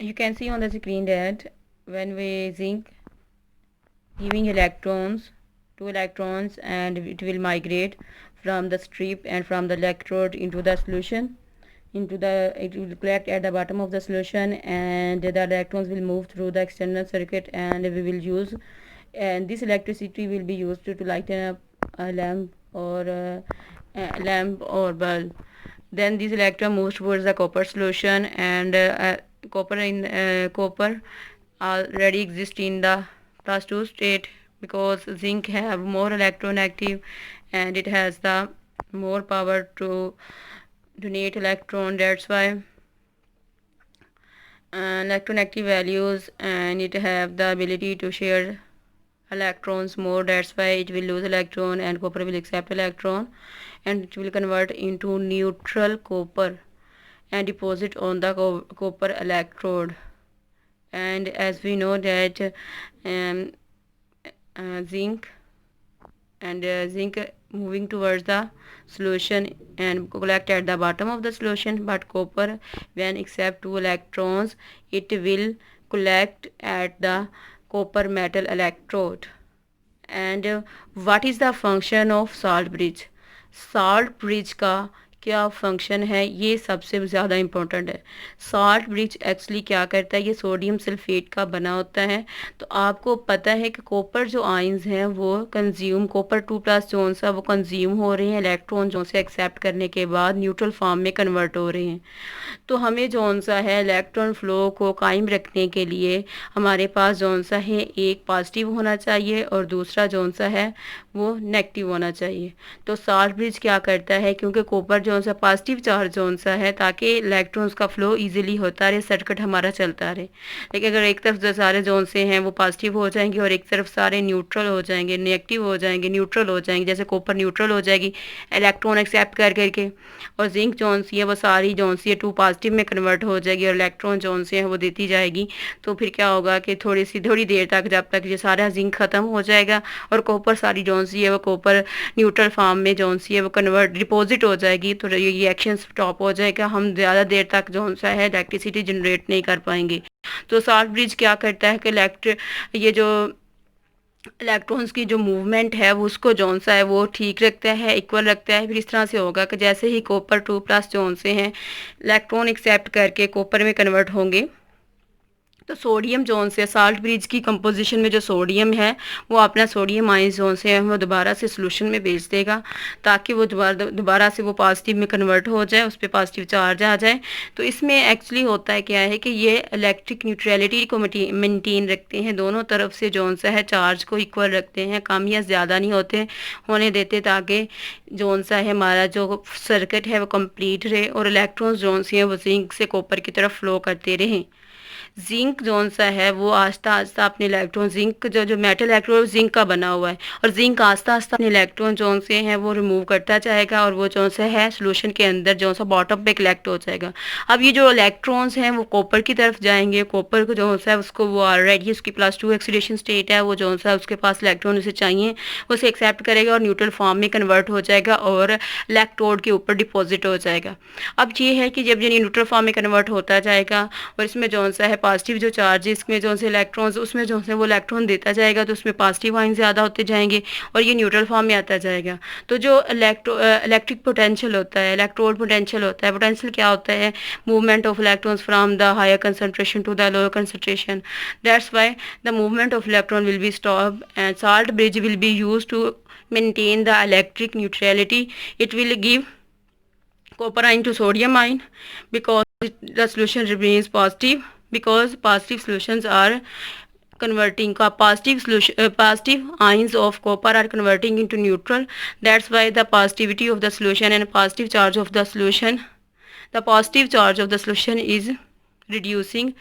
you can see on the screen that when we zinc giving electrons, two electrons, and it will migrate from the strip and from the electrode into the solution, it will collect at the bottom of the solution, and the electrons will move through the external circuit, and we will use, and this electricity will be used to lighten up a lamp or bulb. Then this electron moves towards the copper solution, and copper already exists in the plus 2 state, because zinc have more electronegative and it has the more power to donate electron. That's why electronegative values, and it have the ability to share electrons more. That's why it will lose electron and copper will accept electron, and it will convert into neutral copper and deposit on the copper electrode. And as we know that um, zinc zinc moving towards the solution and collect at the bottom of the solution, but copper when accept two electrons, it will collect at the copper metal electrode. And what is the function of salt bridge? Salt bridge का क्या function है, ये सबसे ज़्यादा important है। Salt bridge actually क्या करता है, ये सोडियम सल्फेट का बना होता है। तो आपको पता है कि कॉपर जो आयंस हैं वो कंज्यूम, कॉपर 2+ जोन सा वो कंज्यूम हो रहे हैं, इलेक्ट्रॉन जो से एक्सेप्ट करने के बाद न्यूट्रल फॉर्म में कन्वर्ट हो रहे हैं। तो हमें जौन सा है इलेक्ट्रॉन फ्लो को कायम रखने के लिए हमारे पास जौन सा है एक पॉजिटिव होना चाहिए और दूसरा जौन सा है वो नेगेटिव होना चाहिए। तो सॉल्ट ब्रिज क्या करता है, क्योंकि कॉपर जौन सा पॉजिटिव चार्ज जौन सा है, ताकि इलेक्ट्रॉन्स का फ्लो इजीली होता रहे, सर्किट हमारा चलता रहे। लेकिन अगर एक तरफ जो सारे जौन से हैं वो पॉजिटिव हो जाएंगे और एक तरफ सारे न्यूट्रल हो जाएंगे, नेगेटिव हो जाएंगे, न्यूट्रल हो जाएंगे, जैसे कॉपर न्यूट्रल हो जाएगी इलेक्ट्रॉन एक्सेप्ट कर करके, और जिंक जौन सी है वो सारी जौन सी है 2 पॉजिटिव में कन्वर्ट हो जाएगी और इलेक्ट्रॉन जौन से है वो देती जाएगी। तो फिर क्या होगा कि थोड़ी देर तक, जब तक ये सारा जिंक ख़त्म हो जाएगा और कॉपर सारी जौन सी है वो कॉपर न्यूट्रल फॉर्म में जौन सी है वो कन्वर्ट डिपॉजिट हो जाएगी, तो ये रिएक्शन स्टॉप हो जाएगा, हम ज़्यादा देर तक जौन सा है इलेक्ट्रिसिटी जनरेट नहीं कर पाएंगे। तो सॉल्ट ब्रिज क्या करता है कि ये जो इलेक्ट्रॉन्स की जो मूवमेंट है वो उसको जौन सा है वो ठीक रखता है, इक्वल रखता है। फिर इस तरह से होगा कि जैसे ही कॉपर 2+ जौन से हैं इलेक्ट्रॉन एक्सेप्ट करके कॉपर में कन्वर्ट होंगे, तो सोडियम जौन से साल्ट ब्रिज की कंपोजिशन में जो सोडियम है वो अपना सोडियम आयन जौन से है वो दोबारा से सोल्यूशन में भेज देगा, ताकि वो दोबारा से वो पॉजिटिव में कन्वर्ट हो जाए, उस पर पॉजिटिव चार्ज आ जाए। तो इसमें एक्चुअली होता है क्या है कि ये इलेक्ट्रिक न्यूट्रलिटी को मेंटेन रखते हैं, दोनों तरफ से जौन सा है चार्ज को इक्वल रखते हैं, कम या ज़्यादा नहीं होने देते, ताकि जौन सा है हमारा जो सर्किट है वो कंप्लीट रहे और इलेक्ट्रॉन्स जौन सी हैं वो जिंक से कॉपर की तरफ फ्लो करते रहें। जिंक जौन सा है वो आस्ता आस्ता अपने इलेक्ट्रॉन, जिंक जो मेटल इलेक्ट्रॉन जिंक का बना हुआ है, और जिंक आस्ता आस्ता अपने इलेक्ट्रॉन जौन से हैं वो रिमूव करता जाएगा, और वो जौन सा है सोल्यूशन के अंदर जौन सा बॉटम पे कलेक्ट हो जाएगा। अब ये जो इलेक्ट्रॉन्स हैं वो कॉपर की तरफ जाएंगे, कॉपर को जौन सा है उसको वो ऑलरेडी उसकी +2 ऑक्सीडेशन स्टेट है, वो जौन सा है उसके पास इलेक्ट्रॉन उसे चाहिए, उसे एक्सेप्ट करेगा और न्यूट्रल फॉर्म में कन्वर्ट हो जाएगा और इलेक्ट्रोड के ऊपर डिपॉजिट हो जाएगा। अब ये है कि जब ये न्यूट्रल फॉर्म में कन्वर्ट होता जाएगा और इसमें जौन सा है पॉजिटिव जो चार्ज है इसमें जो से इलेक्ट्रॉन्स, उसमें जो से वो इलेक्ट्रॉन देता जाएगा, तो उसमें पॉजिटिव आयन ज़्यादा होते जाएंगे और ये न्यूट्रल फॉर्म में आता जाएगा। तो जो इलेक्ट्रिक पोटेंशियल होता है, इलेक्ट्रोड पोटेंशियल होता है, पोटेंशियल क्या होता है, movement of electrons from the higher concentration to the lower concentration. That's why the movement of electron will be stop and salt bridge will be used to maintain the electric neutrality. It will give copper ion to sodium ion because the solution remains positive, because positive solutions are converting positive ions of copper are converting into neutral. That's why the positivity of the solution and positive charge of the solution, the positive charge of the solution is reducing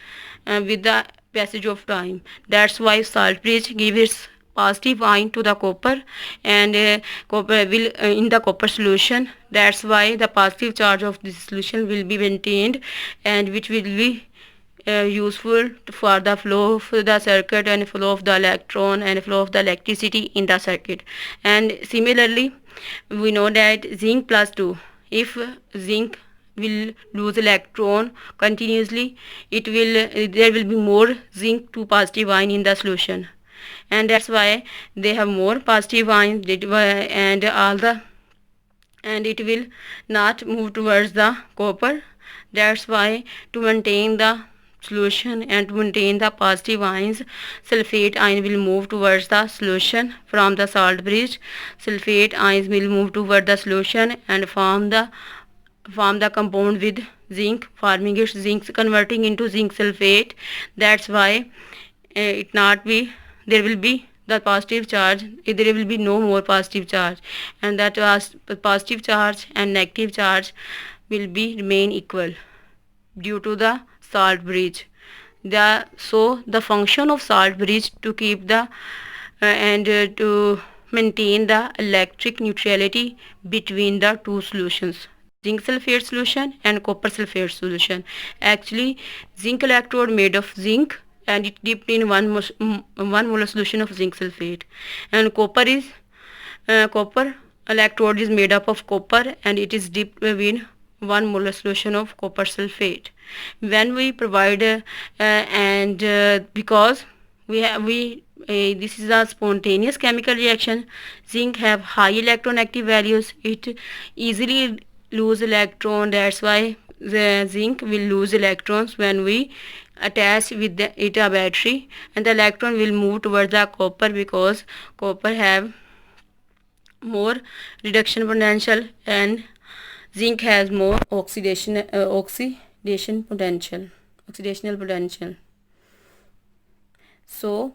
with the passage of time. That's why salt bridge gives its positive ion to the copper, and copper will in the copper solution. That's why the positive charge of this solution will be maintained, and which will be useful for the flow of the circuit and flow of the electron and flow of the electricity in the circuit. And similarly we know that zinc +2, if zinc will lose electron continuously, it will there will be more zinc 2 positive ion in the solution, and that's why they have more positive ions, and all the and it will not move towards the copper. That's why to maintain the solution and to maintain the positive ions, sulfate ion will move towards the solution from the salt bridge. Sulfate ions will move toward the solution and form the compound with zinc, forming its zinc, converting into zinc sulfate. That's why it not be there will be the positive charge, there will be no more positive charge, and that was positive charge and negative charge will be remain equal due to the salt bridge. The function of salt bridge to keep the and to maintain the electric neutrality between the two solutions, zinc sulfate solution and copper sulfate solution. Actually, zinc electrode made of zinc and it dipped in one molar solution of zinc sulfate, and copper electrode is made up of copper and it is dipped in 1 molar solution of copper sulfate. When we provide and because we this is a spontaneous chemical reaction, zinc have high electronegative values, it easily lose electron. That's why the zinc will lose electrons when we attach with it a battery, and the electron will move towards the copper because copper have more reduction potential and zinc has more oxidational potential. So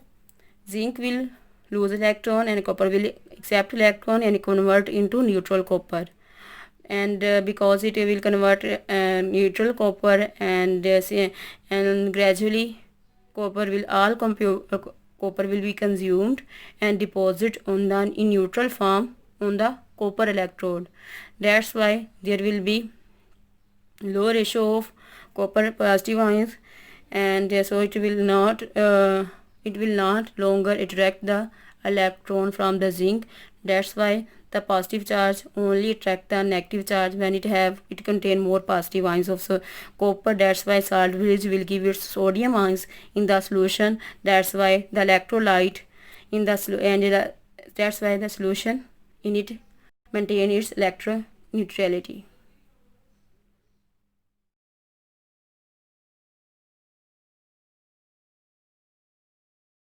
zinc will lose electron and copper will accept electron and convert into neutral copper, and because it will convert neutral copper, and gradually copper will be consumed and deposit on the in neutral form on the copper electrode. That's why there will be low ratio of copper positive ions, and so it will not longer attract the electron from the zinc. That's why the positive charge only attract the negative charge when it contain more positive ions of copper. That's why salt bridge will give its sodium ions in the solution. That's why the electrolyte in the that's why the solution in it maintain its electron neutrality.